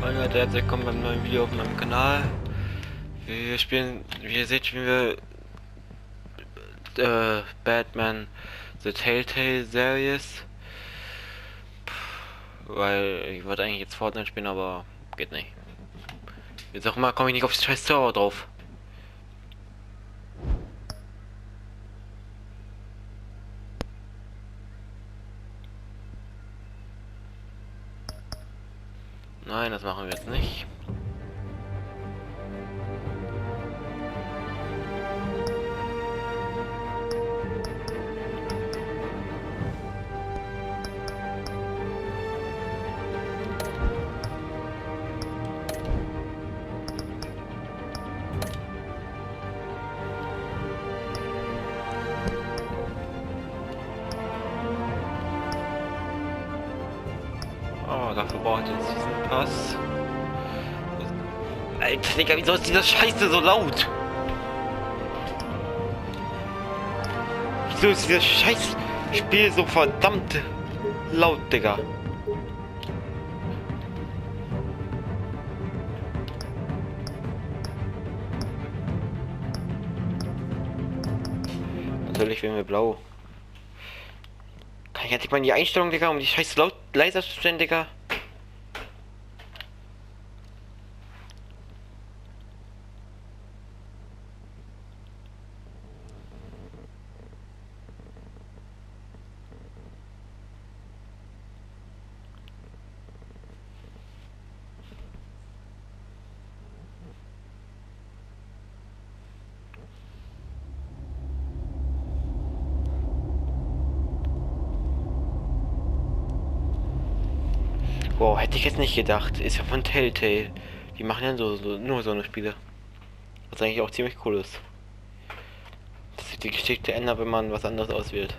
Hallo Leute, herzlich willkommen beim neuen Video auf meinem Kanal. Wir spielen, wie ihr seht, spielen wir Batman The Telltale Series. Weil ich wollte eigentlich jetzt Fortnite spielen, aber geht nicht. Jetzt auch mal komme ich nicht auf den scheiß Server drauf. Nein, das machen wir jetzt nicht. Oh, dafür braucht ihr jetzt diesen Pass. Alter, Digga, wieso ist dieser Scheiße so laut? Wieso ist dieses scheiß Spiel so verdammt laut, Digga? Natürlich wählen wir blau. Kann ich jetzt mal in die Einstellung, Digga, um die scheiß laut leiser zu stellen, Digga? Wow, hätte ich jetzt nicht gedacht. Ist ja von Telltale. Die machen ja nur so eine Spiele. Was eigentlich auch ziemlich cool ist. Dass sich die Geschichte ändert, wenn man was anderes auswählt.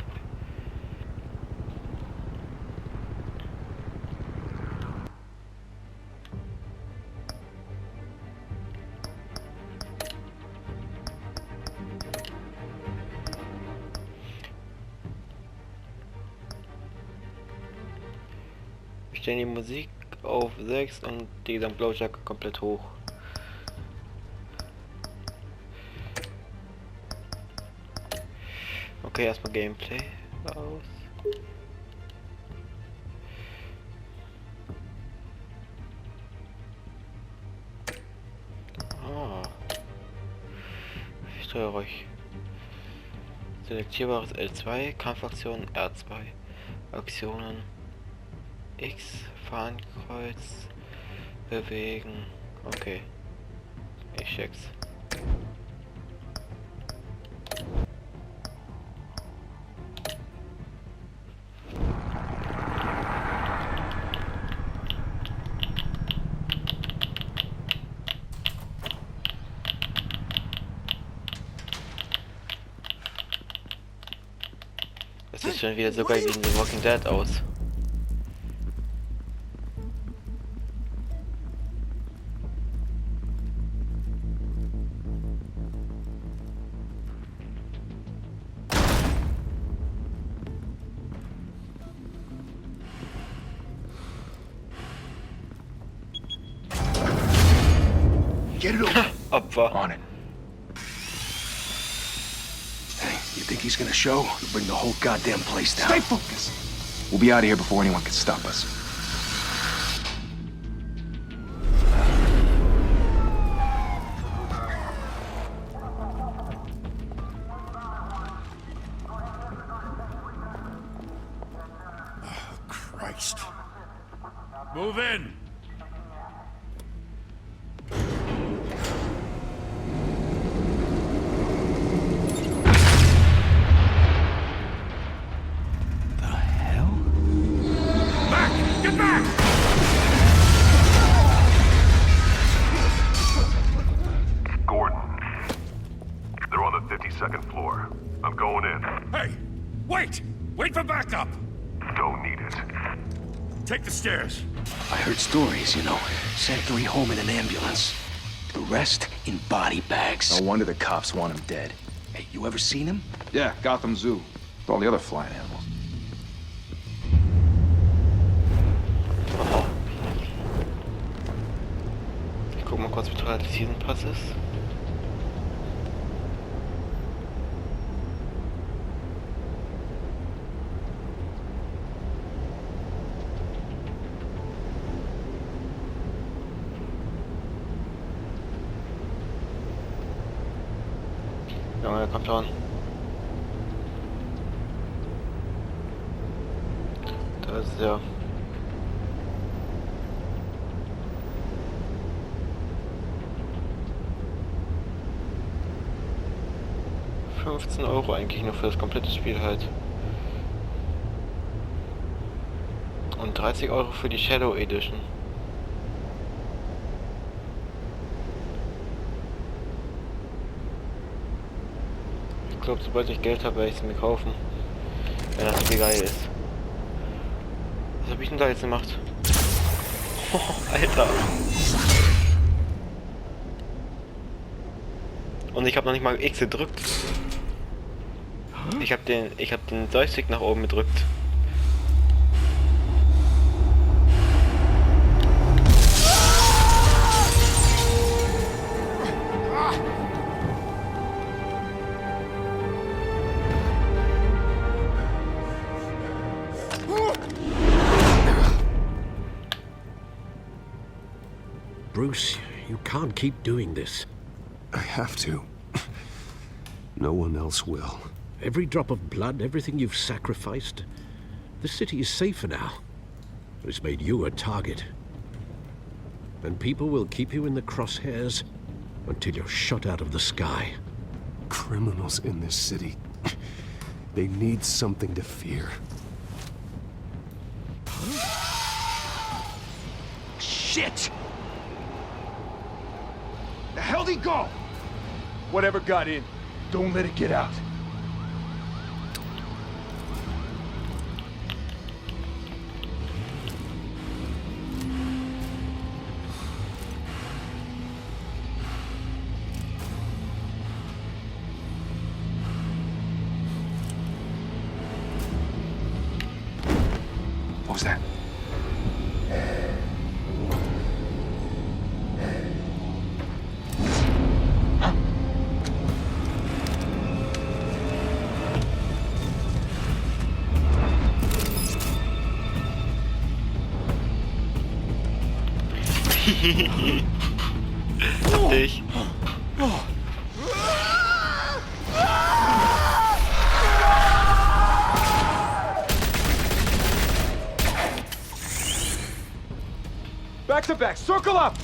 Wir stellen die Musik auf 6 und die Gesamtlautstärke komplett hoch. Okay, erstmal Gameplay aus. Ah. Ich steuere euch. Selektierbares L2, Kampfaktionen R2, Aktionen X, Fahnenkreuz, bewegen. Okay. Ich check's. Das sieht schon wieder so geil wie in The Walking Dead aus. Get it over. Opfer. On it. Hey, you think he's gonna show? He'll bring the whole goddamn place down. Stay focused. We'll be out of here before anyone can stop us. Oh, Christ. Move in! The hell? Back! Get back! Gordon. They're on the 52nd floor. I'm going in. Hey! Wait! Wait for backup! Don't need it. Take the stairs. I heard stories, you know. Sent 3 home in an ambulance. The rest in body bags. No wonder the cops want him dead. Hey, you ever seen him? Yeah, Gotham Zoo. With all the other flying animals. mal kurz, wie teuer der Season Pass ist. Ja, kommt schon. Da ist ja. €15 eigentlich nur für das komplette Spiel halt. Und 30 € für die Shadow Edition. Ich glaube, sobald ich Geld habe, werde ich es mir kaufen. Wenn das Spiel geil ist. Was habe ich denn da jetzt gemacht? Alter. Und ich habe noch nicht mal X gedrückt. Ich habe den Joystick nach oben gedrückt. Bruce, you can't keep doing this. I have to. No one else will. Every drop of blood, everything you've sacrificed. The city is safer now. It's made you a target. And people will keep you in the crosshairs until you're shot out of the sky. Criminals in this city. They need something to fear. Shit! The hell'd he go? Whatever got in, don't let it get out. What was that? Ich. Back to back, circle up!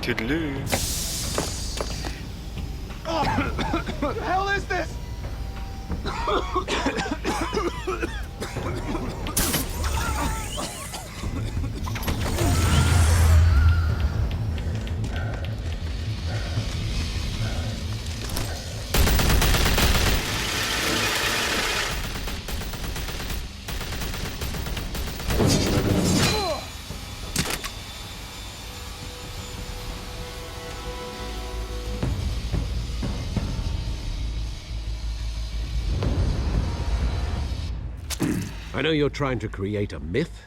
Tüdelü. What the hell is this? I know you're trying to create a myth,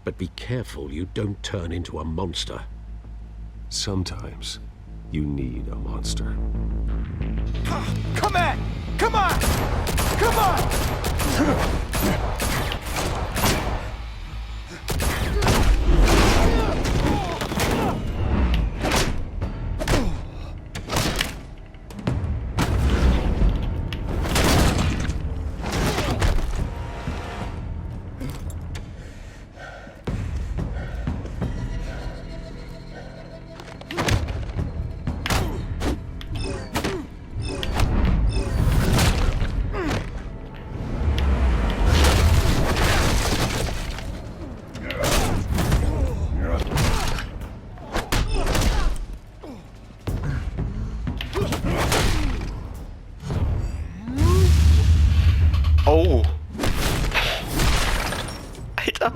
but be careful you don't turn into a monster. Sometimes you need a monster. Come on! Come on! Come on! Oh. Alter.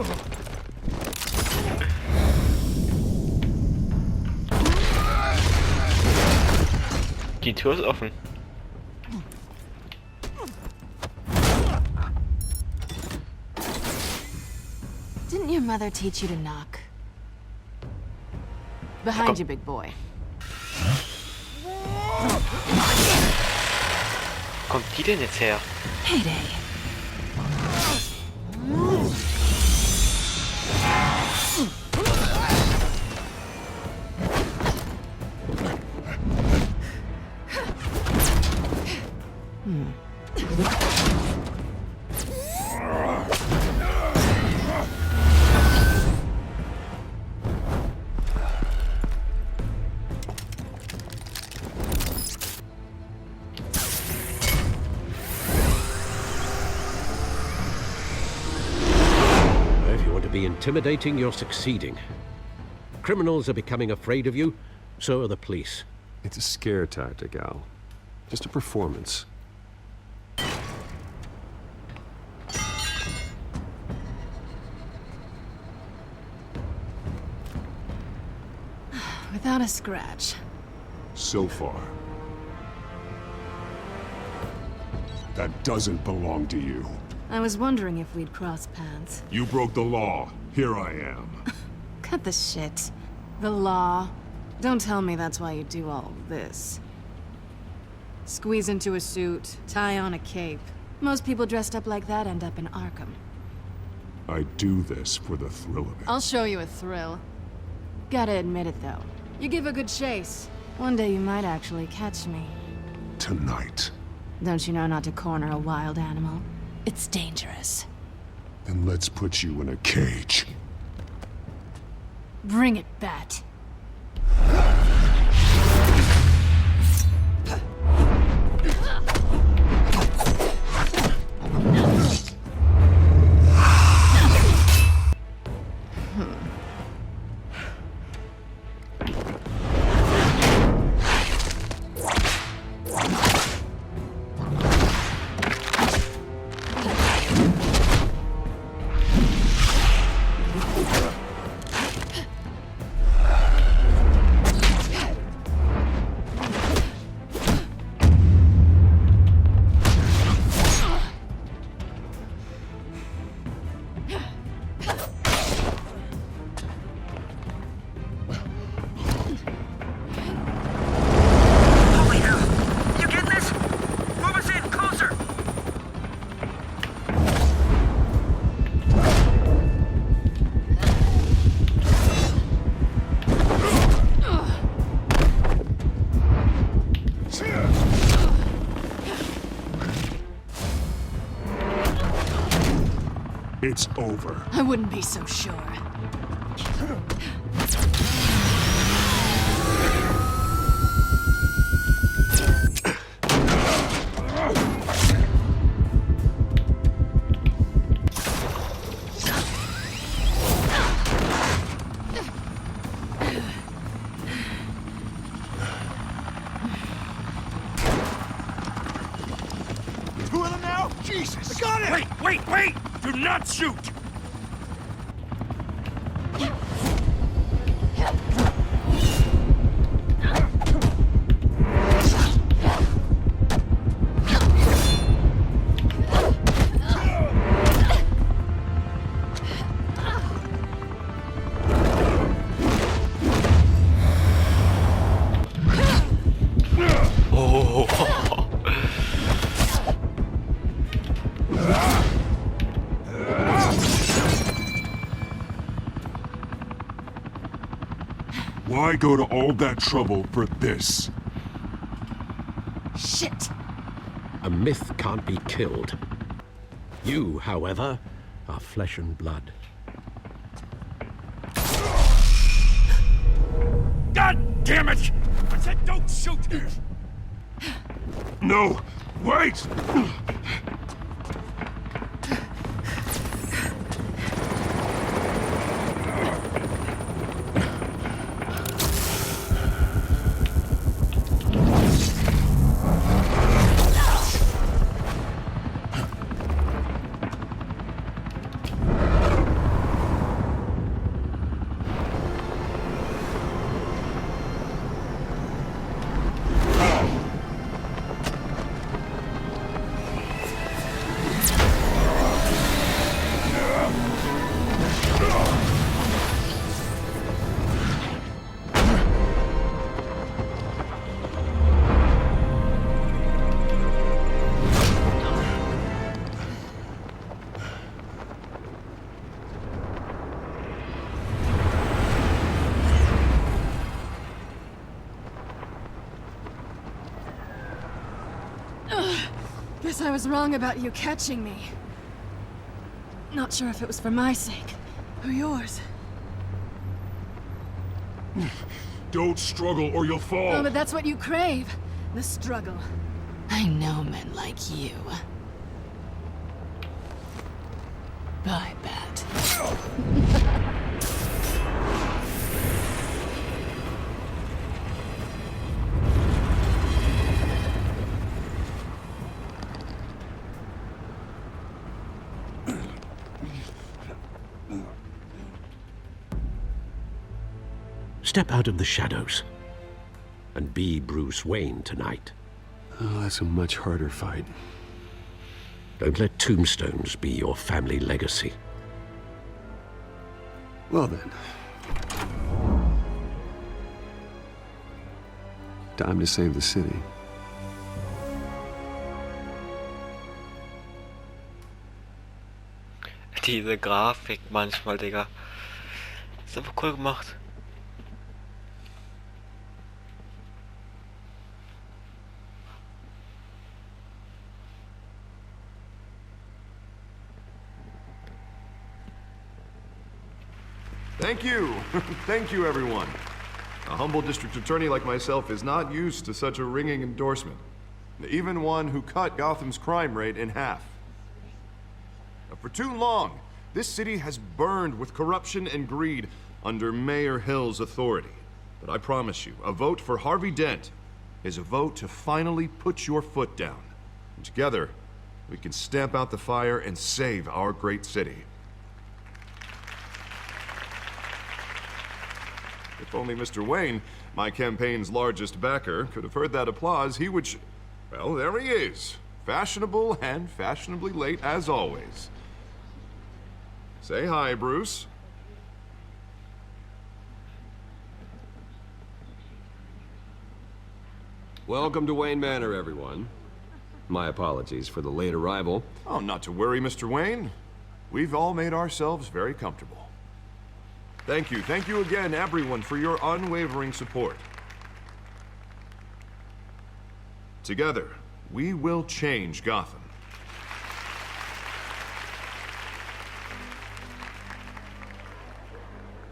Die Tür ist offen. Didn't your mother teach you to knock? Behind you, big boy. Kommt die denn jetzt her? Heyday. If you want to be intimidating, you're succeeding. Criminals are becoming afraid of you, so are the police. It's a scare tactic, Al. Just a performance. Without a scratch. So far. That doesn't belong to you. I was wondering if we'd cross paths. You broke the law. Here I am. Cut the shit. The law. Don't tell me that's why you do all of this. Squeeze into a suit, tie on a cape. Most people dressed up like that end up in Arkham. I do this for the thrill of it. I'll show you a thrill. Gotta admit it, though. You give a good chase. One day you might actually catch me. Tonight. Don't you know not to corner a wild animal? It's dangerous. Then let's put you in a cage. Bring it, Bat. It's over. I wouldn't be so sure. Two of them now? Jesus! I got it! Wait! Do not shoot! Why go to all that trouble for this? Shit! A myth can't be killed. You, however, are flesh and blood. God damn it! I said don't shoot! No! Wait! Guess I was wrong about you catching me. Not sure if it was for my sake or yours. Don't struggle or you'll fall. Oh, but that's what you crave. The struggle. I know men like you. Bye, Bat. Step out of the shadows and be Bruce Wayne tonight. Oh, that's a much harder fight. Don't let tombstones be your family legacy. Well then. Time to save the city. Diese Grafik manchmal, Digga. Ist aber cool gemacht. Thank you. Thank you, everyone. A humble district attorney like myself is not used to such a ringing endorsement. Even one who cut Gotham's crime rate in half. For too long, this city has burned with corruption and greed under Mayor Hill's authority. But I promise you, a vote for Harvey Dent is a vote to finally put your foot down. And together, we can stamp out the fire and save our great city. If only Mr. Wayne, my campaign's largest backer, could have heard that applause, he would well, there he is. Fashionable and fashionably late as always. Say hi, Bruce. Welcome to Wayne Manor, everyone. My apologies for the late arrival. Oh, not to worry, Mr. Wayne. We've all made ourselves very comfortable. Thank you again, everyone, for your unwavering support. Together, we will change Gotham.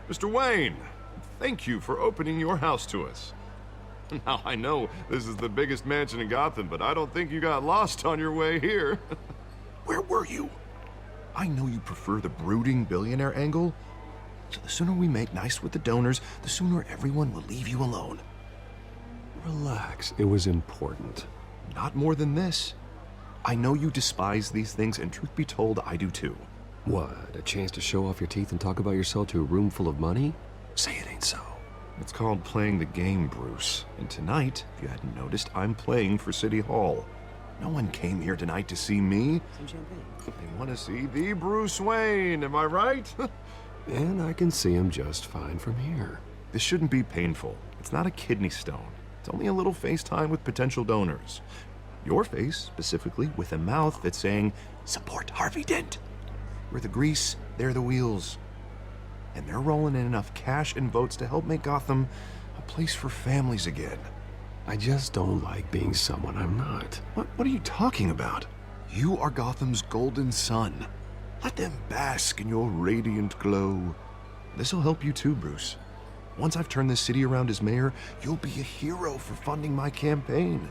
Mr. Wayne, thank you for opening your house to us. Now, I know this is the biggest mansion in Gotham, but I don't think you got lost on your way here. Where were you? I know you prefer the brooding billionaire angle, so the sooner we make nice with the donors, the sooner everyone will leave you alone. Relax, it was important. Not more than this. I know you despise these things, and truth be told, I do too. What, a chance to show off your teeth and talk about yourself to a room full of money? Say it ain't so. It's called playing the game, Bruce. And tonight, if you hadn't noticed, I'm playing for City Hall. No one came here tonight to see me. Some champagne. They want to see the Bruce Wayne, am I right? And I can see him just fine from here. This shouldn't be painful. It's not a kidney stone. It's only a little FaceTime with potential donors. Your face, specifically, with a mouth that's saying, support Harvey Dent. We're the grease, they're the wheels. And they're rolling in enough cash and votes to help make Gotham a place for families again. I just don't like being someone I'm not. What are you talking about? You are Gotham's golden sun. Let them bask in your radiant glow. This'll help you too, Bruce. Once I've turned this city around as mayor, you'll be a hero for funding my campaign.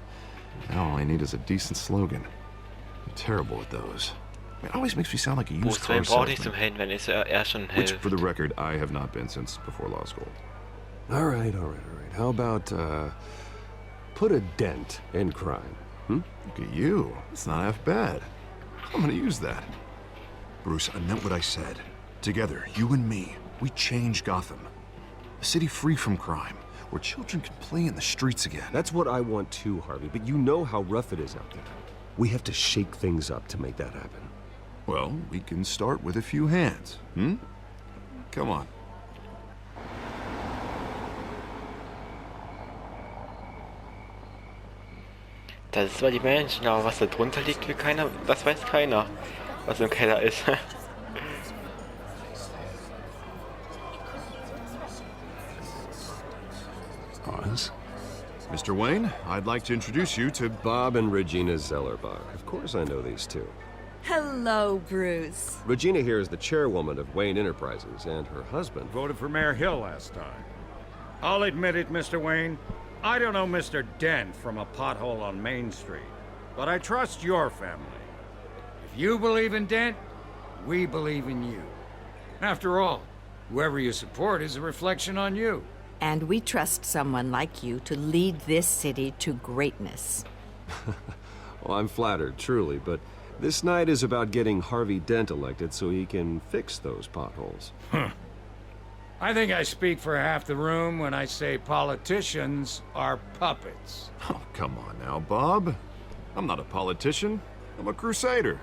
Now all I need is a decent slogan. I'm terrible at those. It always makes me sound like a used car Bruce Wayne braucht nicht salesman. zum Helden, wenn er schon ein Which, Held. for the record, I have not been since before law school. All right. How about, put a dent in crime, hmm? Look at you. It's not half bad. I'm gonna use that. Bruce, I meant what I said. Together, you and me, we change Gotham. A city free from crime, where children can play in the streets again. That's what I want too, Harvey, but you know how rough it is out there. We have to shake things up to make that happen. Well, we can start with a few hands, hmm? Come on. Das ist zwar die Menschen, aber was da drunter liegt, will keiner, das weiß keiner, was im Keller ist. Oz? Mr. Wayne, I'd like to introduce you to Bob and Regina Zellerbach. Of course I know these two. Hello, Bruce. Regina here is the chairwoman of Wayne Enterprises, and her husband... Voted for Mayor Hill last time. I'll admit it, Mr. Wayne. I don't know Mr. Dent from a pothole on Main Street, but I trust your family. If you believe in Dent, we believe in you. After all, whoever you support is a reflection on you. And we trust someone like you to lead this city to greatness. Well, I'm flattered, truly, but this night is about getting Harvey Dent elected so he can fix those potholes. I think I speak for half the room when I say politicians are puppets. Oh, come on now, Bob. I'm not a politician. I'm a crusader.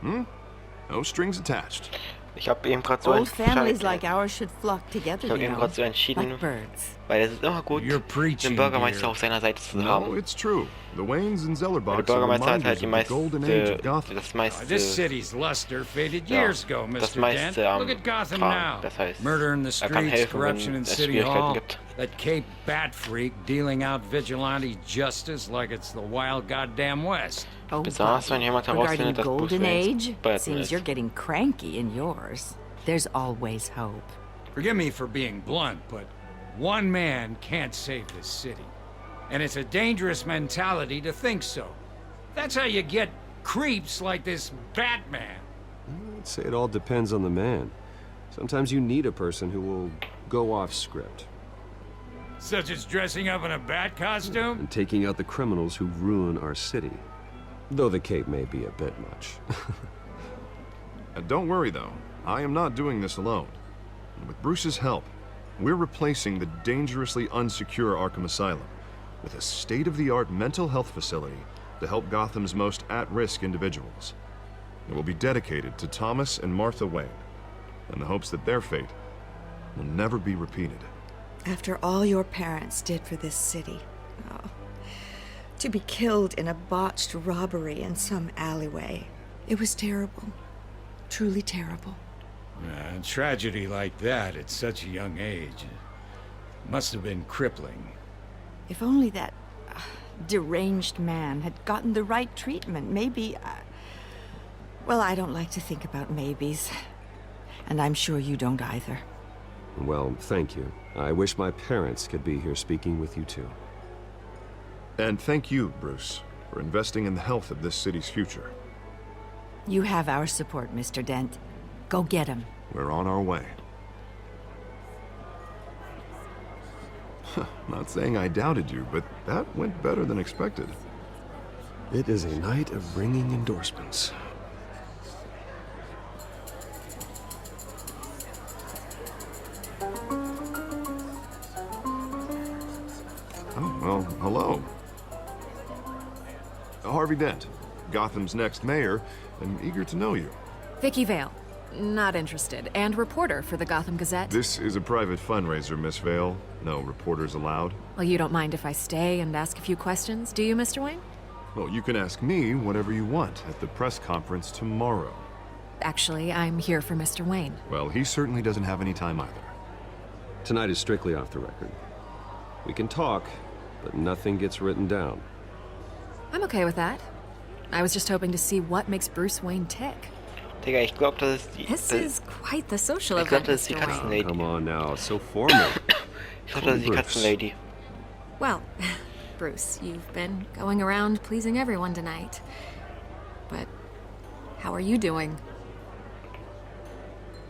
No strings attached. Ich habe eben gerade so Old families like ours should flock together, ich habe you eben know, gerade so entschieden, like birds. weil es ist immer gut, You're den preaching, Bürgermeister dear. auf seiner Seite zu No, haben. it's true. The Waynes and Der Zellerbachs are Bürgermeister hat halt reminders die of the golden age meiste, of Gotham. das meiste, This city's luster faded Ja, years ago, das Mr. Dent. meiste Look at Gotham Kram. now. Das heißt, Murder in the kann streets, helfen, corruption wenn in es City Schwierigkeiten Hall, gibt. that Cape Bat freak dealing out vigilante justice like it's the wild goddamn West. Oh, Besonders wenn jemand regarding herausfindet, dass Bruce Golden Wayne Age, Batman seems ist. you're getting cranky in yours. There's always hope. Forgive me for being blunt, but one man can't save this city. And it's a dangerous mentality to think so. That's how you get creeps like this Batman. I'd say it all depends on the man. Sometimes you need a person who will go off script Such as dressing up in a bat costume? and taking out the criminals who ruin our city. Though the cape may be a bit much. Don't worry, though. I am not doing this alone. And with Bruce's help, we're replacing the dangerously unsecure Arkham Asylum with a state-of-the-art mental health facility to help Gotham's most at-risk individuals. It will be dedicated to Thomas and Martha Wayne, in the hopes that their fate will never be repeated. After all your parents did for this city, oh, to be killed in a botched robbery in some alleyway, it was terrible. Truly terrible. A tragedy like that at such a young age must have been crippling. If only that deranged man had gotten the right treatment, maybe... well, I don't like to think about maybes. And I'm sure you don't either. Well, thank you. I wish my parents could be here speaking with you too. And thank you, Bruce, for investing in the health of this city's future. You have our support, Mr. Dent. Go get him. We're on our way. Not saying I doubted you, but that went better than expected. It is a night of ringing endorsements. Oh, well, hello. Harvey Dent, Gotham's next mayor, and eager to know you. Vicky Vale. Not interested. And reporter for the Gotham Gazette. This is a private fundraiser, Miss Vale. No reporters allowed. Well, you don't mind if I stay and ask a few questions, do you, Mr. Wayne? Well, you can ask me whatever you want at the press conference tomorrow. Actually, I'm here for Mr. Wayne. Well, he certainly doesn't have any time either. Tonight is strictly off the record. We can talk, but nothing gets written down. I'm okay with that. I was just hoping to see what makes Bruce Wayne tick. Digga, ich glaube, das ist die... This is quite the social Ich glaube, event, das ist die Mr. Wayne. Katzenlady. Come on now, it's so formal. Ich glaube, das ist die Katzenlady. Well, Bruce, you've been going around pleasing everyone tonight. But how are you doing?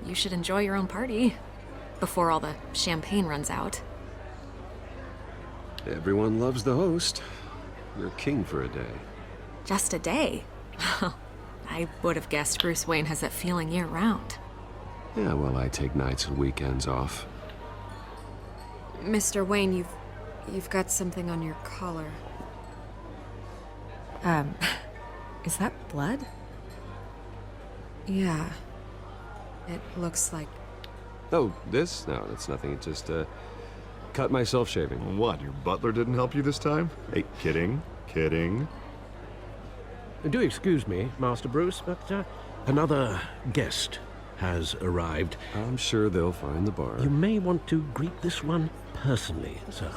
You should enjoy your own party before all the champagne runs out. Everyone loves the host. You're king for a day. Just a day? I would have guessed Bruce Wayne has that feeling year-round. Yeah, well, I take nights and weekends off. Mr. Wayne, you've got something on your collar. Is that blood? Yeah. It looks like... Oh, this? No, that's nothing. It just, cut myself shaving. What, your butler didn't help you this time? Hey, kidding, kidding. Do excuse me, Master Bruce, but another guest has arrived. I'm sure they'll find the bar. You may want to greet this one personally, sir.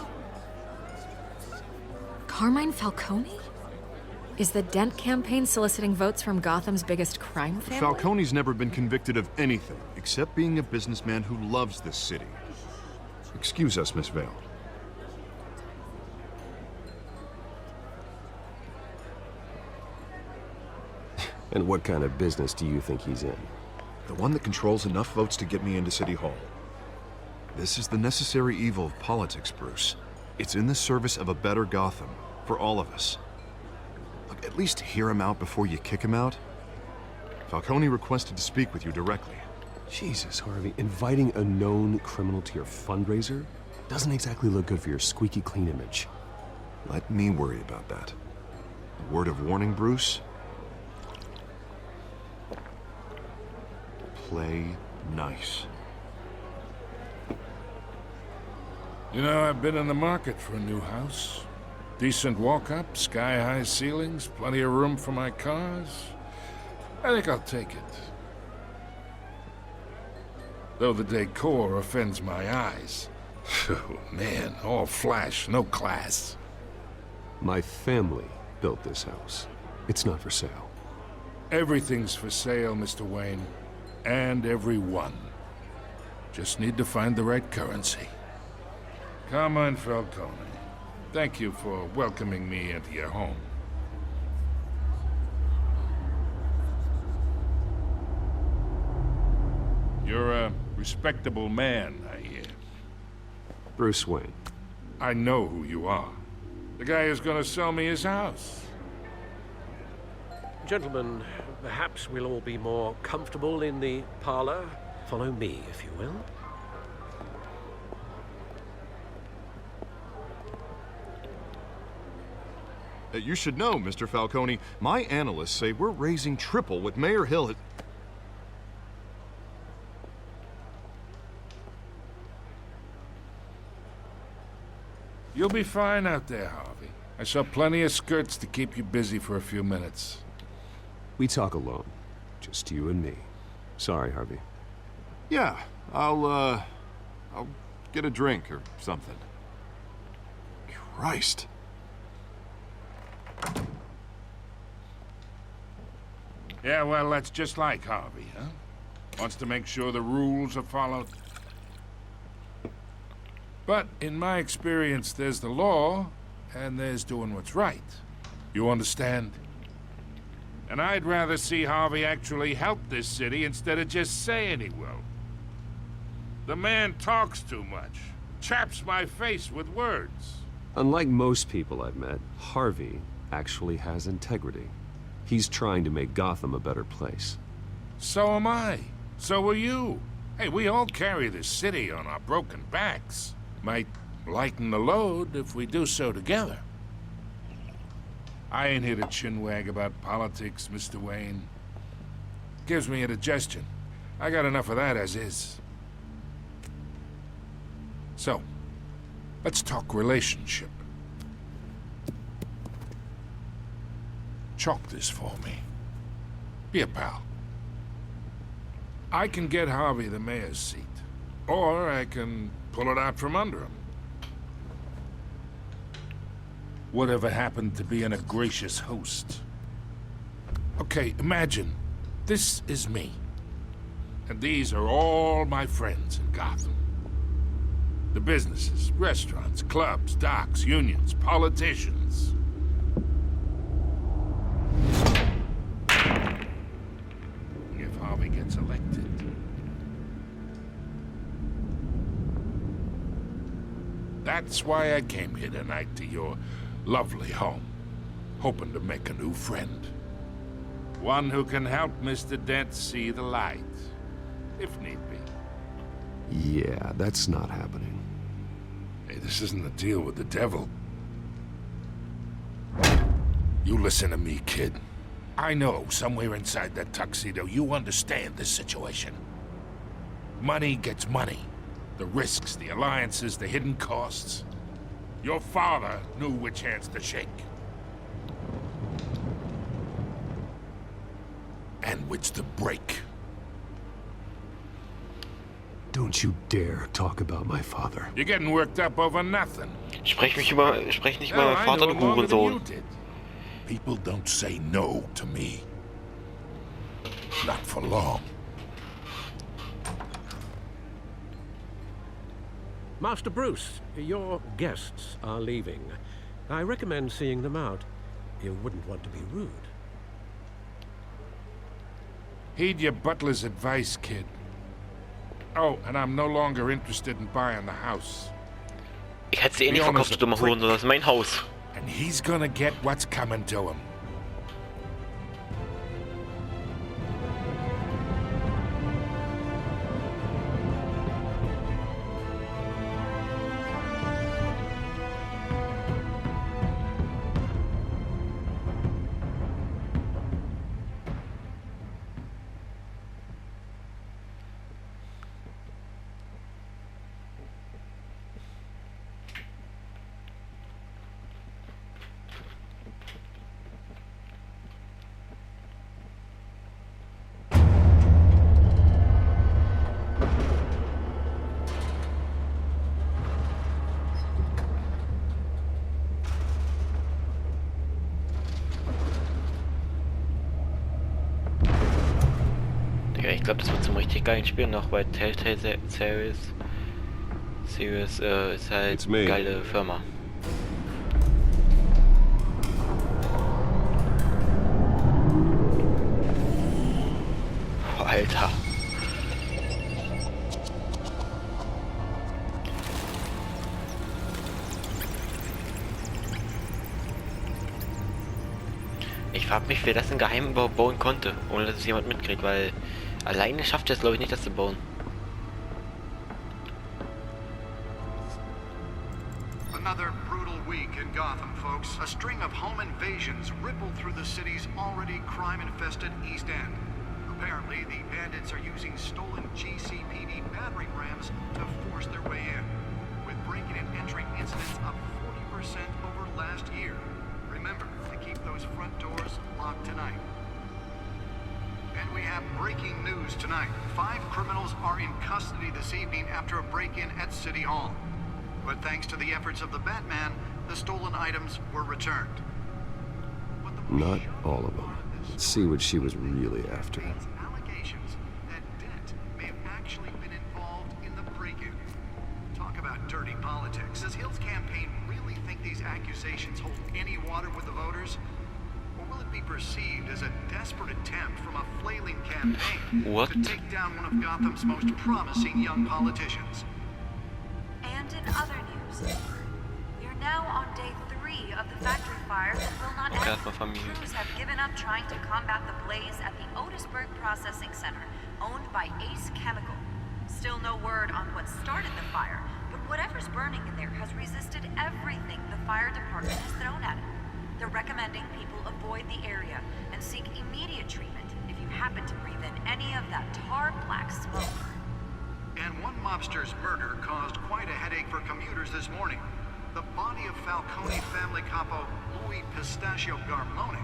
Carmine Falcone? Is the Dent campaign soliciting votes from Gotham's biggest crime family? Falcone's never been convicted of anything except being a businessman who loves this city. Excuse us, Miss Vale. And what kind of business do you think he's in? The one that controls enough votes to get me into City Hall. This is the necessary evil of politics, Bruce. It's in the service of a better Gotham, for all of us. Look, at least hear him out before you kick him out. Falcone requested to speak with you directly. Jesus, Harvey, inviting a known criminal to your fundraiser doesn't exactly look good for your squeaky clean image. Let me worry about that. A word of warning, Bruce. Play nice. You know, I've been in the market for a new house. Decent walk-up, sky-high ceilings, plenty of room for my cars. I think I'll take it. Though the decor offends my eyes. Oh, man, all flash, no class. My family built this house. It's not for sale. Everything's for sale, Mr. Wayne. And everyone. Just need to find the right currency. Carmine Falcone, thank you for welcoming me into your home. You're a respectable man, I hear. Bruce Wayne. I know who you are. The guy who's gonna sell me his house. Gentlemen, perhaps we'll all be more comfortable in the parlor. Follow me, if you will. You should know, Mr. Falcone, my analysts say we're raising triple what Mayor Hill had... You'll be fine out there, Harvey. I saw plenty of skirts to keep you busy for a few minutes. We talk alone. Just you and me. Sorry, Harvey. Yeah, I'll get a drink or something. Christ. Yeah, well, that's just like Harvey, huh? Wants to make sure the rules are followed. But in my experience, there's the law, and there's doing what's right. You understand? And I'd rather see Harvey actually help this city instead of just saying he will. The man talks too much. Chaps my face with words. Unlike most people I've met, Harvey actually has integrity. He's trying to make Gotham a better place. So am I. So are you. Hey, we all carry this city on our broken backs. Might lighten the load if we do so together. I ain't here to chinwag about politics, Mr. Wayne. Gives me indigestion. I got enough of that as is. So, let's talk relationship. Chalk this for me. Be a pal. I can get Harvey the mayor's seat, or I can pull it out from under him. Whatever happened to being a gracious host? Okay, imagine, this is me. And these are all my friends in Gotham. The businesses, restaurants, clubs, docks, unions, politicians. If Harvey gets elected. That's why I came here tonight to your lovely home, hoping to make a new friend. One who can help Mr. Dent see the light, if need be. Yeah, that's not happening. Hey, this isn't a deal with the devil. You listen to me, kid. I know somewhere inside that tuxedo you understand this situation. Money gets money. The risks, the alliances, the hidden costs. Your father knew which hands to shake. And which to break. Don't you dare talk about my father. You're getting worked up over nothing. Sprech nicht über Hell, meinen I Vater, know du it longer than you Hurensohn. did. People don't say no to me. Not for long. Master Bruce, your guests are leaving. I recommend seeing them out. You wouldn't want to be rude. Heed your butler's advice, kid. Oh, and I'm no longer interested in buying the house. Ich hätte sie eh nicht verkauft, du dummer Hurensohn. Das ist mein Haus. And he's gonna get what's coming to him. Ich glaube, das wird zum richtig geilen Spiel noch, weil Telltale Series ist halt eine geile Firma. Oh, Alter. Ich frage mich, wer das in Geheim überhaupt bauen konnte, ohne dass es jemand mitkriegt, weil alleine schafft er es, glaube ich, nicht, das zu bauen. Another brutal week in Gotham, folks. A string of home invasions rippled through the city's already crime-infested East End. Apparently, the bandits are using stolen GCPD battering rams to force their way in, with breaking and entering incidents up 40% over last year. Remember to keep those front doors locked tonight. And we have breaking news tonight. 5 criminals are in custody this evening after a break-in at City Hall. But thanks to the efforts of the Batman, the stolen items were returned. Not all of them. Let's see what she was really after. Allegations that Dent may have actually been involved in the break-in. Talk about dirty politics. Does Hill's campaign really think these accusations hold any water with the voters? Or will it be perceived as a desperate attempt from a flailing campaign to take down one of Gotham's most promising young politicians? And in other news, we're now on day 3 of the factory fire that will not end. Crews have given up trying to combat the blaze at the Otisburg Processing Center, owned by Ace Chemical. Still no word on what started the fire, but whatever's burning in there has resisted everything the fire department has thrown at it. They're recommending people avoid the area and seek immediate treatment if you happen to breathe in any of that tar black smoke. And one mobster's murder caused quite a headache for commuters this morning. The body of Falcone family capo Louis Pistachio Garmone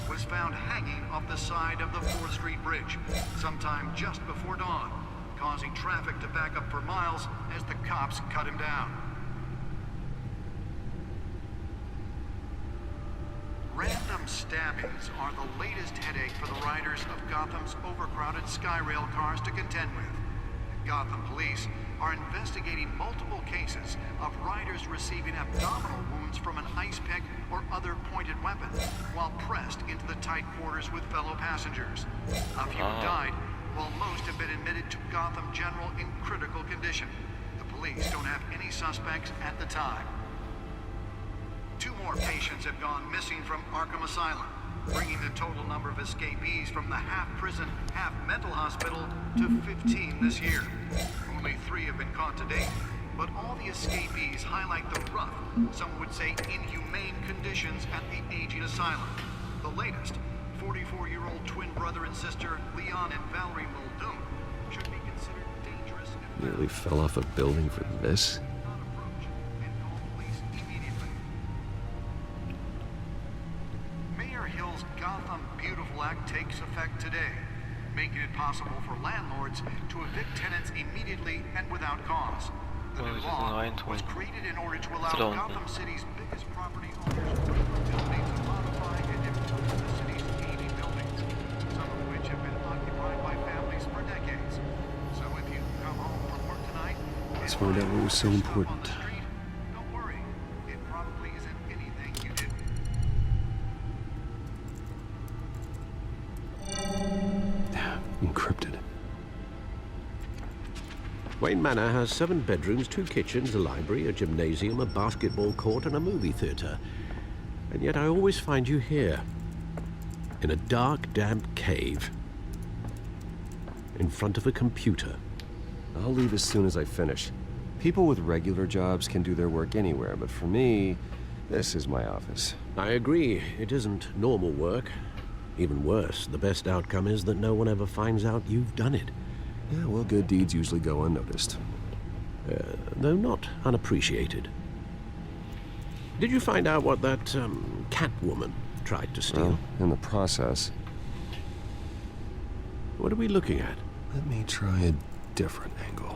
was found hanging off the side of the 4th Street Bridge sometime just before dawn, causing traffic to back up for miles as the cops cut him down. Random stabbings are the latest headache for the riders of Gotham's overcrowded Skyrail cars to contend with. Gotham police are investigating multiple cases of riders receiving abdominal wounds from an ice pick or other pointed weapon while pressed into the tight quarters with fellow passengers. A few died, while most have been admitted to Gotham General in critical condition. The police don't have any suspects at the time. 2 more patients have gone missing from Arkham Asylum, bringing the total number of escapees from the half-prison, half-mental hospital to 15 this year. Only 3 have been caught to date, but all the escapees highlight the rough, some would say inhumane conditions at the aging asylum. The latest, 44-year-old twin brother and sister Leon and Valerie Muldoon, should be considered dangerous. Nearly fell off a building for this? Mayor Hill's Gotham Beautiful Act takes effect today. making it possible for landlords to evict tenants immediately and without cause. The new law was created in order to allow Gotham City's biggest property owners the ability to modify and improve the city's 80 buildings, some of which have been occupied by families for decades. So if you come home from work tonight, Let's find out what was so important. don't worry. It probably isn't anything you did. Encrypted. Wayne Manor has 7 bedrooms, 2 kitchens, a library, a gymnasium, a basketball court, and a movie theater. And yet I always find you here, in a dark, damp cave, in front of a computer. I'll leave as soon as I finish. People with regular jobs can do their work anywhere, but for me, this is my office. I agree. It isn't normal work. Even worse, the best outcome is that no one ever finds out you've done it. Yeah, well, good deeds usually go unnoticed. Though not unappreciated. Did you find out what that, cat woman tried to steal? Well, in the process. What are we looking at? Let me try a different angle.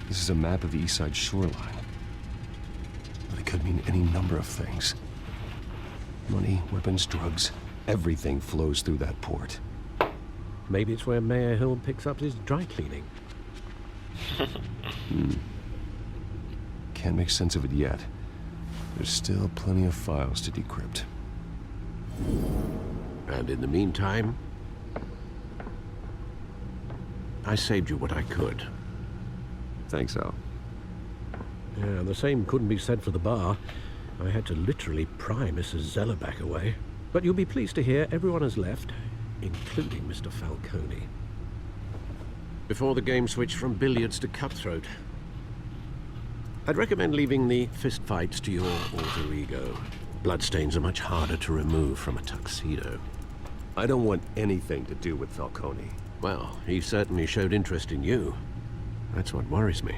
This is a map of the East Side shoreline. But it could mean any number of things. Money, weapons, drugs, everything flows through that port. Maybe it's where Mayor Hill picks up his dry cleaning. Can't make sense of it yet. There's still plenty of files to decrypt. And in the meantime, I saved you what I could. Thanks, Al. Yeah, the same couldn't be said for the bar. I had to literally pry Mrs. Zellerback away. But you'll be pleased to hear everyone has left, including Mr. Falcone. Before the game switched from billiards to cutthroat. I'd recommend leaving the fistfights to your alter ego. Bloodstains are much harder to remove from a tuxedo. I don't want anything to do with Falcone. Well, he certainly showed interest in you. That's what worries me.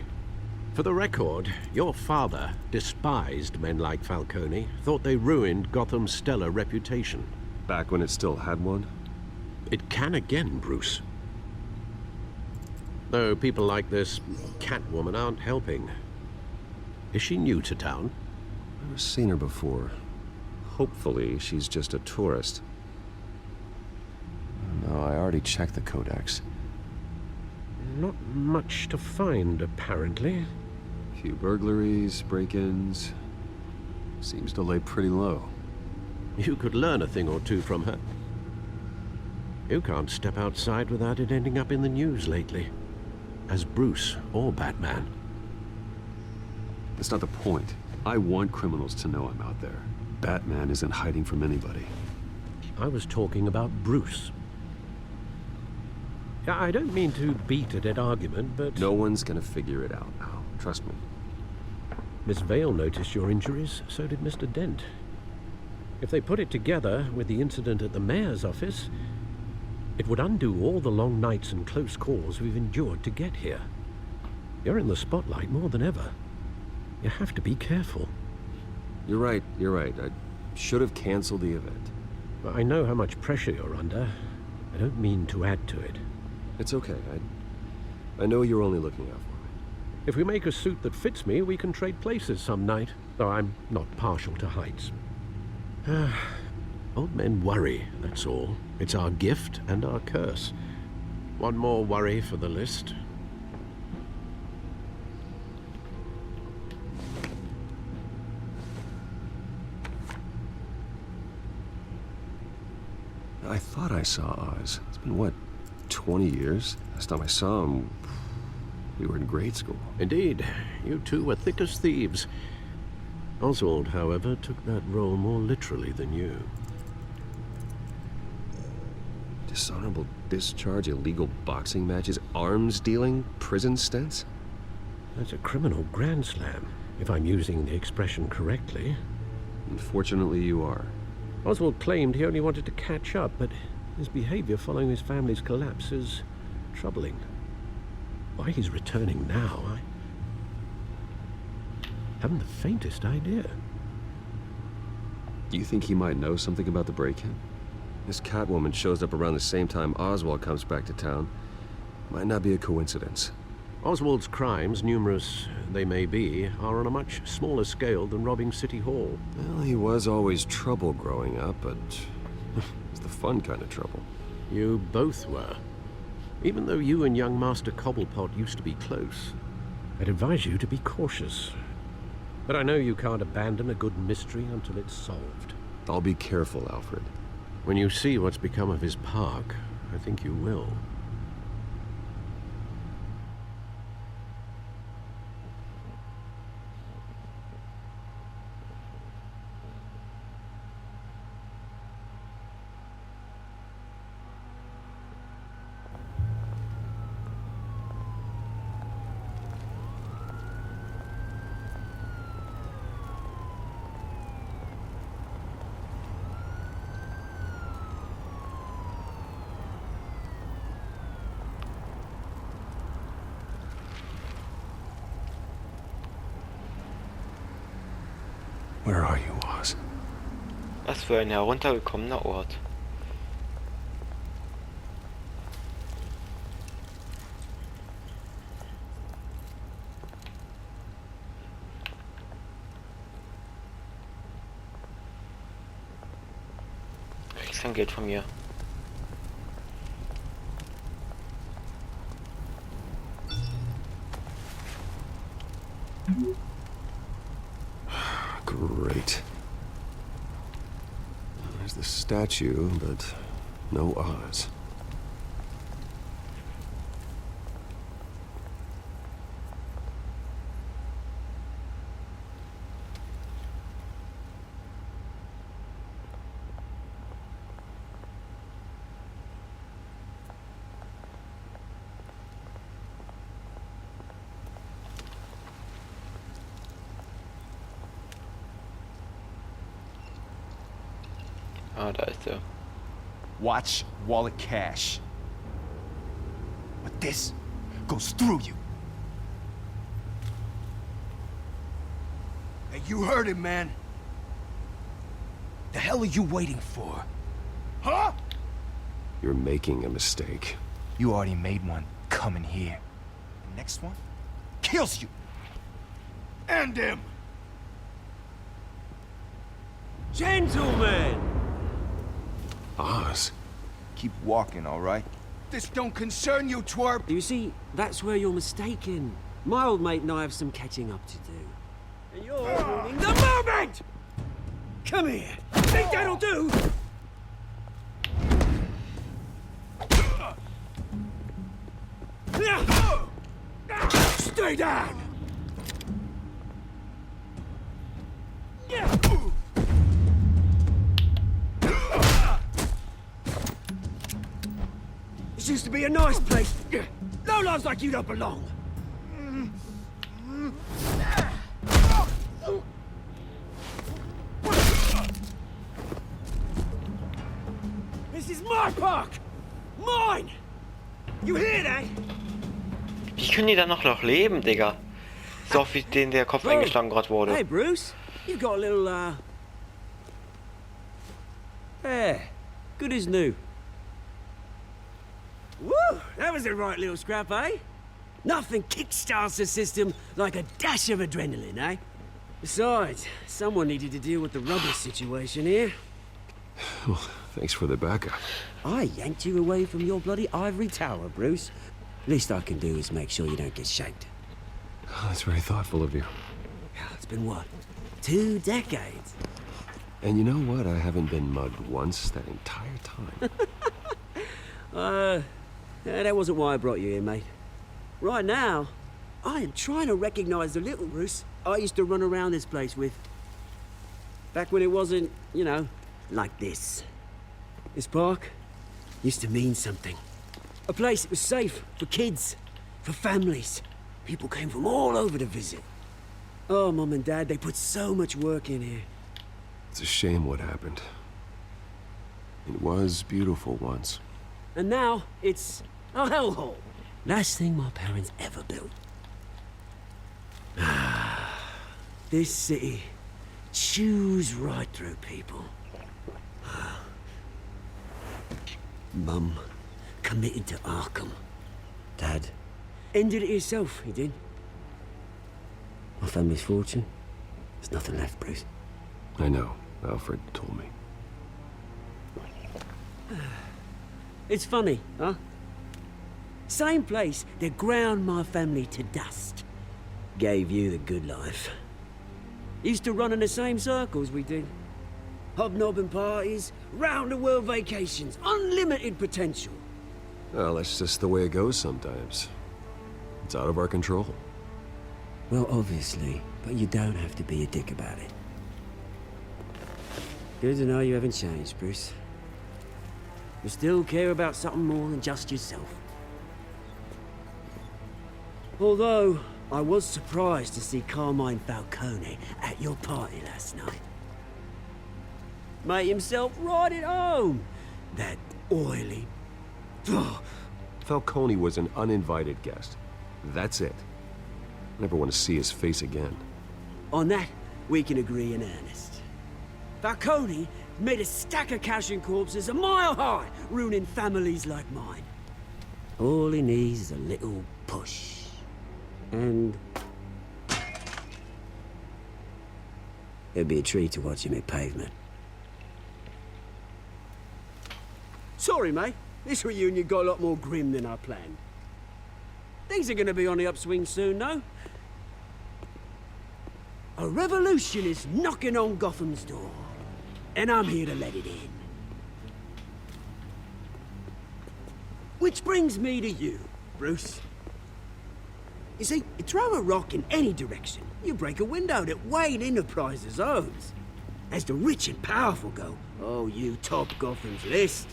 For the record, your father despised men like Falcone, thought they ruined Gotham's stellar reputation. Back when it still had one? It can again, Bruce. Though people like this Catwoman aren't helping. Is she new to town? I've never seen her before. Hopefully, she's just a tourist. No, I already checked the codex. Not much to find, apparently. Few burglaries, break-ins. Seems to lay pretty low. You could learn a thing or two from her. You can't step outside without it ending up in the news lately. As Bruce or Batman. That's not the point. I want criminals to know I'm out there. Batman isn't hiding from anybody. I was talking about Bruce. I don't mean to beat a dead argument, but... No one's gonna figure it out now. Trust me. Miss Vale noticed your injuries, so did Mr. Dent. If they put it together with the incident at the mayor's office, it would undo all the long nights and close calls we've endured to get here. You're in the spotlight more than ever. You have to be careful. You're right. I should have canceled the event. I know how much pressure you're under. I don't mean to add to it. It's okay. I know you're only looking out for me. If we make a suit that fits me, we can trade places some night, though I'm not partial to heights. Old men worry, that's all. It's our gift and our curse. One more worry for the list. I thought I saw Oz. It's been, what, 20 years? Last time I saw him, we were in grade school. Indeed. You two were thick as thieves. Oswald, however, took that role more literally than you. Dishonorable discharge, illegal boxing matches, arms dealing, prison stints? That's a criminal grand slam, if I'm using the expression correctly. Unfortunately, you are. Oswald claimed he only wanted to catch up, but his behavior following his family's collapse is troubling. Why he's returning now, I haven't the faintest idea. Do you think he might know something about the break-in? This Catwoman shows up around the same time Oswald comes back to town. Might not be a coincidence. Oswald's crimes, numerous they may be, are on a much smaller scale than robbing City Hall. Well, he was always trouble growing up, but it's the fun kind of trouble. You both were. Even though you and young Master Cobblepot used to be close, I'd advise you to be cautious. But I know you can't abandon a good mystery until it's solved. I'll be careful, Alfred. When you see what's become of his park, I think you will. Where are you, Oz? Was für ein heruntergekommener Ort. Kriegst kein Geld von mir. Great. There's the statue, but no Oz. Ah, da ist er. Watch wallet cash. But this goes through you. Hey, you heard him, man. The hell are you waiting for? Huh? You're making a mistake. You already made one coming here. The next one kills you. And him. Gentlemen! Oz? Keep walking, all right? This don't concern you, twerp! You see, that's where you're mistaken. My old mate and I have some catching up to do. And you're ruining the moment! Come here! Think that'll do? Stay down! This used to be a nice place. Lowlifes like you don't belong. This is my park! Mine! You hear that? Wie können die dann noch leben, Digga? So oft wie denen der Kopf eingeschlagen gerade wurde. Hey, Bruce. You've got a little, yeah, good as new. Woo! That was a right little scrap, eh? Nothing kickstarts the system like a dash of adrenaline, eh? Besides, someone needed to deal with the rubber situation here. Well, thanks for the backup. I yanked you away from your bloody ivory tower, Bruce. Least I can do is make sure you don't get shanked. Oh, that's very thoughtful of you. It's been what? 2 decades? And you know what? I haven't been mugged once that entire time. That wasn't why I brought you here, mate. Right now, I am trying to recognize the little Bruce I used to run around this place with. Back when it wasn't, you know, like this. This park used to mean something. A place that was safe for kids, for families. People came from all over to visit. Oh, Mum and Dad, they put so much work in here. It's a shame what happened. It was beautiful once. And now, it's a hellhole. Last thing my parents ever built. This city chews right through people. Mum committed to Arkham. Dad ended it himself, he did. My family's fortune, there's nothing left, Bruce. I know. Alfred told me. It's funny, huh? Same place that ground my family to dust. Gave you the good life. Used to run in the same circles we did. Hobnobbing parties, round-the-world vacations, unlimited potential. Well, that's just the way it goes sometimes. It's out of our control. Well, obviously, but you don't have to be a dick about it. Good to know you haven't changed, Bruce. You still care about something more than just yourself. Although, I was surprised to see Carmine Falcone at your party last night. Made himself right at home. That oily... Falcone was an uninvited guest. That's it. I never want to see his face again. On that, we can agree in earnest. Falcone made a stack of cash and corpses a mile high, ruining families like mine. All he needs is a little push. And... it'd be a treat to watch him hit pavement. Sorry, mate. This reunion got a lot more grim than I planned. Things are gonna be on the upswing soon, though. A revolution is knocking on Gotham's door, and I'm here to let it in. Which brings me to you, Bruce. You see, you throw a rock in any direction, you break a window that Wayne Enterprises owns. As the rich and powerful go, oh, you top Gotham's list.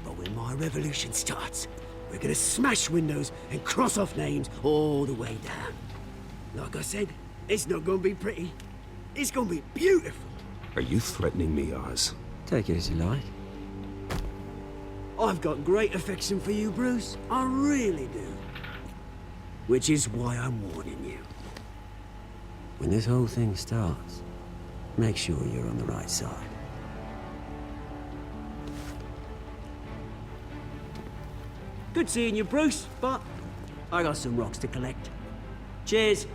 But when my revolution starts, we're gonna smash windows and cross off names all the way down. Like I said, it's not gonna be pretty. It's gonna be beautiful. Are you threatening me, Oz? Take it as you like. I've got great affection for you, Bruce. I really do. Which is why I'm warning you. When this whole thing starts, make sure you're on the right side. Good seeing you, Bruce, but I got some rocks to collect. Cheers.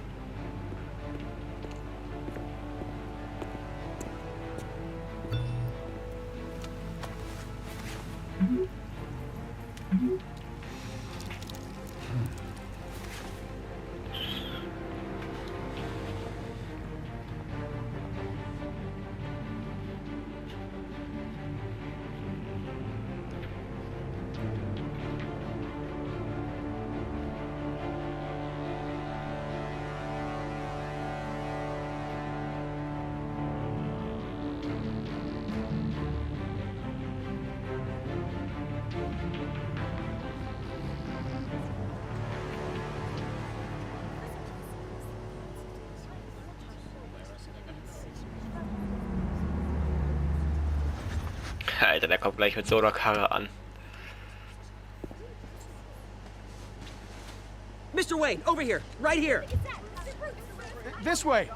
Alter, der kommt gleich mit so einer Karre an. Mr. Wayne, over here, right here. This way.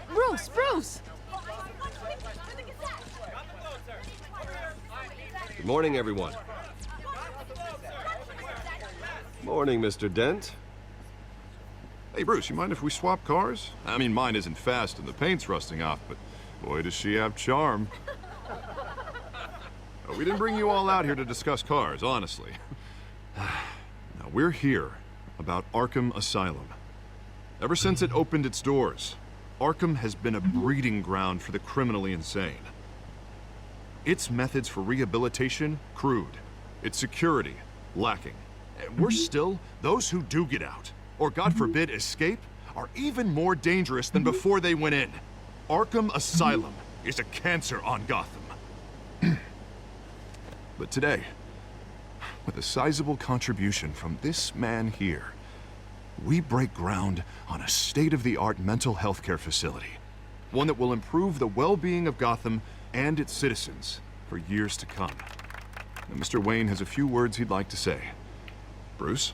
Bruce, Bruce! Good morning, everyone. Morning, Mr. Dent. Hey, Bruce, you mind if we swap cars? I mean, mine isn't fast and the paint's rusting off, but boy, does she have charm. We didn't bring you all out here to discuss cars, honestly. Now, we're here about Arkham Asylum. Ever since it opened its doors, Arkham has been a breeding ground for the criminally insane. Its methods for rehabilitation, crude. Its security, lacking. And worse still, those who do get out, or God forbid, escape, are even more dangerous than before they went in. Arkham Asylum is a cancer on Gotham. But today, with a sizable contribution from this man here, we break ground on a state-of-the-art mental health care facility. One that will improve the well-being of Gotham and its citizens for years to come. and Mr. Wayne has a few words he'd like to say. Bruce?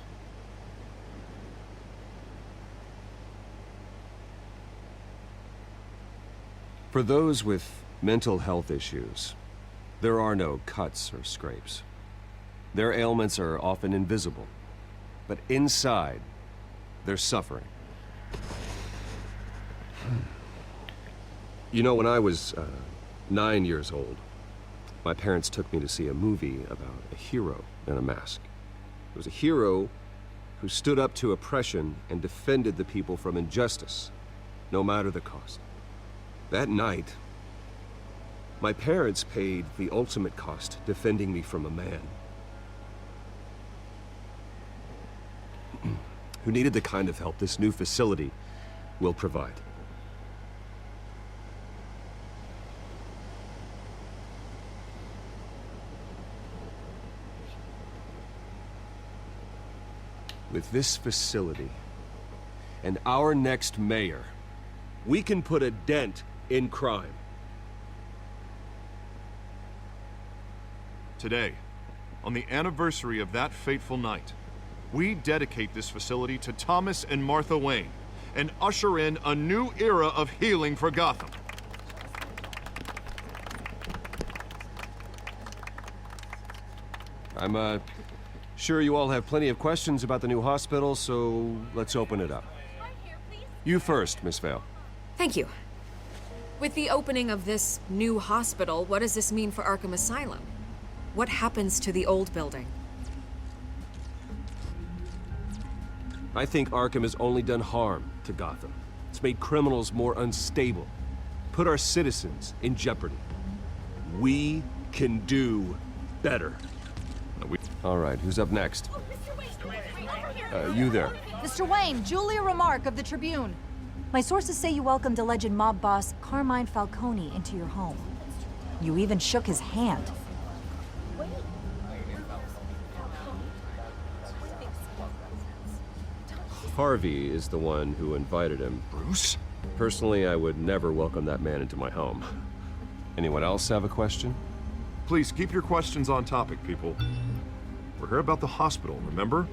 For those with mental health issues, there are no cuts or scrapes. Their ailments are often invisible, but inside, they're suffering. You know, when I was 9 years old, my parents took me to see a movie about a hero in a mask. It was a hero who stood up to oppression and defended the people from injustice, no matter the cost. That night, my parents paid the ultimate cost defending me from a man who needed the kind of help this new facility will provide. With this facility and our next mayor, we can put a dent in crime. Today, on the anniversary of that fateful night, we dedicate this facility to Thomas and Martha Wayne and usher in a new era of healing for Gotham. I'm sure you all have plenty of questions about the new hospital, so let's open it up. You first, Miss Vale. Thank you. With the opening of this new hospital, what does this mean for Arkham Asylum? What happens to the old building? I think Arkham has only done harm to Gotham. It's made criminals more unstable, put our citizens in jeopardy. We can do better. All right, who's up next? You there. Mr. Wayne, Julia Remark of the Tribune. My sources say you welcomed alleged mob boss Carmine Falcone into your home. You even shook his hand. Harvey is the one who invited him. Bruce? Personally, I would never welcome that man into my home. Anyone else have a question? Please keep your questions on topic, people. We're here about the hospital, remember?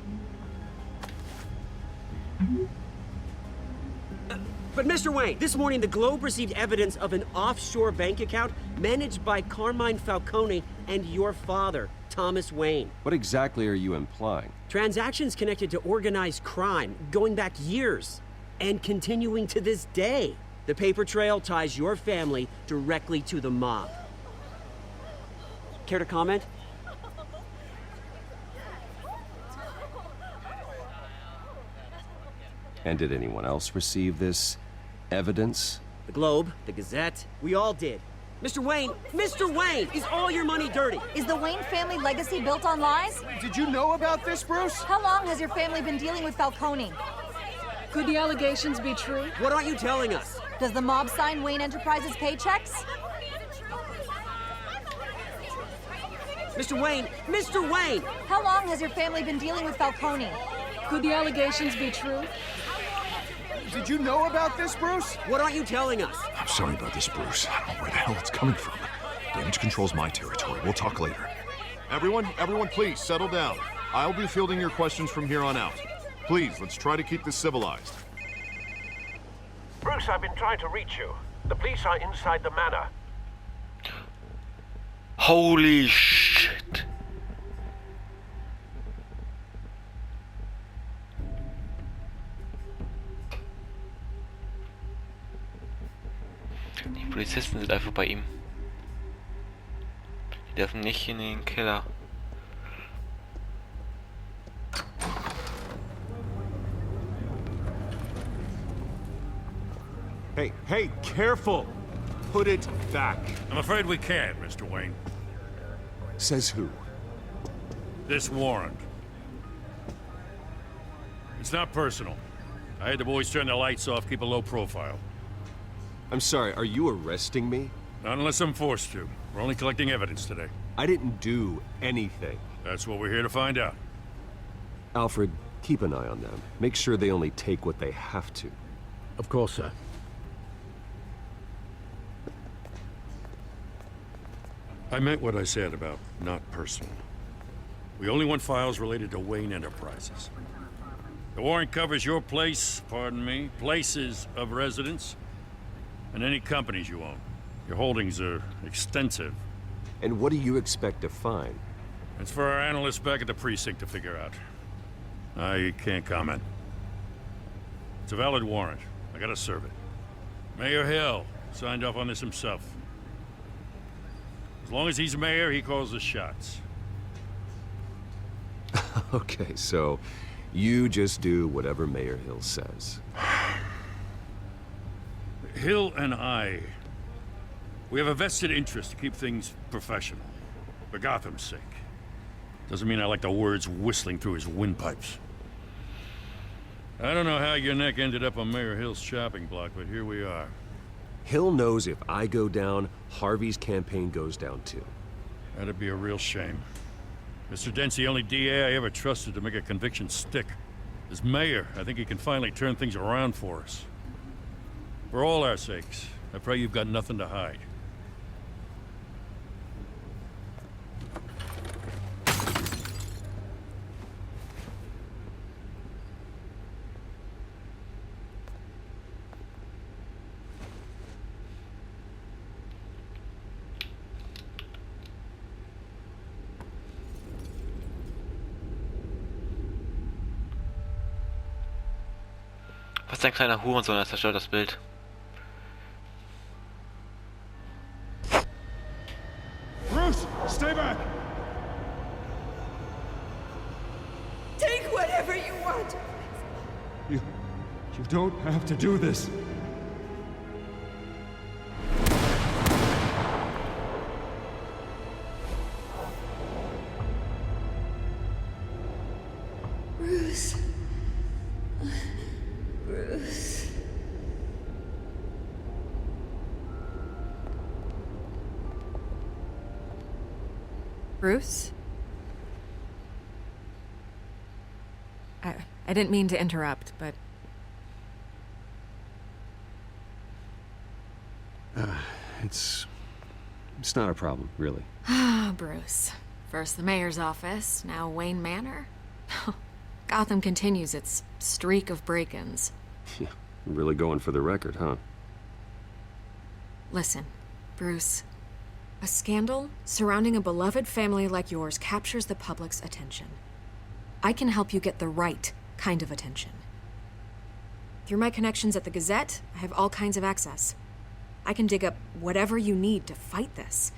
But Mr. Wayne, this morning the Globe received evidence of an offshore bank account managed by Carmine Falcone and your father, Thomas Wayne. What exactly are you implying? Transactions connected to organized crime, going back years, and continuing to this day. The paper trail ties your family directly to the mob. Care to comment? And did anyone else receive this evidence? The Globe, the Gazette, we all did. Mr. Wayne, is all your money dirty? Is the Wayne family legacy built on lies? Did you know about this, Bruce? How long has your family been dealing with Falcone? Could the allegations be true? What aren't you telling us? Does the mob sign Wayne Enterprises paychecks? Mr. Wayne! How long has your family been dealing with Falcone? Could the allegations be true? Did you know about this, Bruce? What aren't you telling us? I'm sorry about this, Bruce. I don't know where the hell it's coming from. Damage control's my territory. We'll talk later. Everyone, please, settle down. I'll be fielding your questions from here on out. Please, let's try to keep this civilized. Bruce, I've been trying to reach you. The police are inside the manor. Holy shit. Die Polizisten sind einfach bei ihm. Die dürfen nicht in den Keller. Hey, careful! Put it back. I'm afraid we can't, Mr. Wayne. Says who? This warrant. It's not personal. I had the boys turn the lights off, keep a low profile. I'm sorry, are you arresting me? Not unless I'm forced to. We're only collecting evidence today. I didn't do anything. That's what we're here to find out. Alfred, keep an eye on them. Make sure they only take what they have to. Of course, sir. I meant what I said about not personal. We only want files related to Wayne Enterprises. The warrant covers your place, pardon me, places of residence, and any companies you own. Your holdings are extensive. And what do you expect to find? It's for our analysts back at the precinct to figure out. I can't comment. It's a valid warrant. I gotta serve it. Mayor Hill signed off on this himself. As long as he's mayor, he calls the shots. Okay, so you just do whatever Mayor Hill says. Hill and I, we have a vested interest to keep things professional. For Gotham's sake. Doesn't mean I like the words whistling through his windpipes. I don't know how your neck ended up on Mayor Hill's chopping block, but here we are. Hill knows if I go down, Harvey's campaign goes down too. That'd be a real shame. Mr. Dent's the only DA I ever trusted to make a conviction stick. As mayor, I think he can finally turn things around for us. For all our sakes, I pray you've got nothing to hide. Was ein kleiner Hurensohn, er zerstört das Bild. Bruce, stay back! Take whatever you want. You don't have to do this. Bruce. Bruce. Bruce? I didn't mean to interrupt, but... It's not a problem, really. Ah, Bruce. First the mayor's office, now Wayne Manor. Gotham continues its streak of break-ins. Yeah, really going for the record, huh? Listen, Bruce. A scandal surrounding a beloved family like yours captures the public's attention. I can help you get the right kind of attention. Through my connections at the Gazette, I have all kinds of access. I can dig up whatever you need to fight this.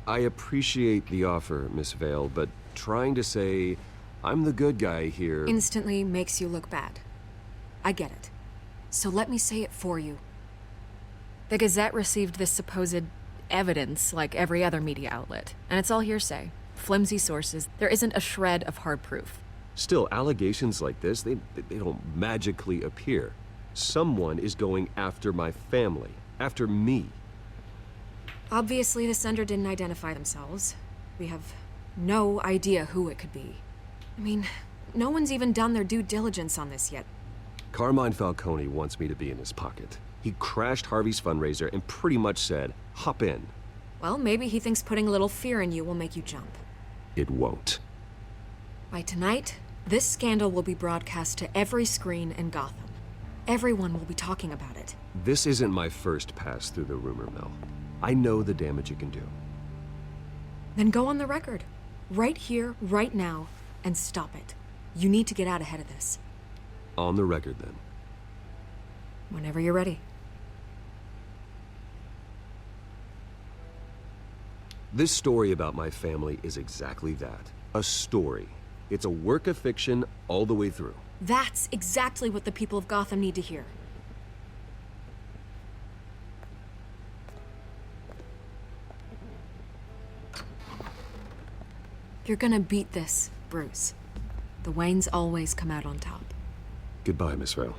I appreciate the offer, Miss Vale, but trying to say I'm the good guy here... Instantly makes you look bad. I get it. So let me say it for you. The Gazette received this supposed evidence like every other media outlet, and it's all hearsay. Flimsy sources. There isn't a shred of hard proof. Still, allegations like this, they don't magically appear. Someone is going after my family. After me. Obviously, the sender didn't identify themselves. We have no idea who it could be. I mean, no one's even done their due diligence on this yet. Carmine Falcone wants me to be in his pocket. He crashed Harvey's fundraiser and pretty much said, hop in. Well, maybe he thinks putting a little fear in you will make you jump. It won't. By tonight, this scandal will be broadcast to every screen in Gotham. Everyone will be talking about it. This isn't my first pass through the rumor mill. I know the damage it can do. Then go on the record. Right here, right now, and stop it. You need to get out ahead of this. On the record, then. Whenever you're ready. This story about my family is exactly that. A story. It's a work of fiction all the way through. That's exactly what the people of Gotham need to hear. You're gonna beat this, Bruce. The Waynes always come out on top. Goodbye, Miss Vale.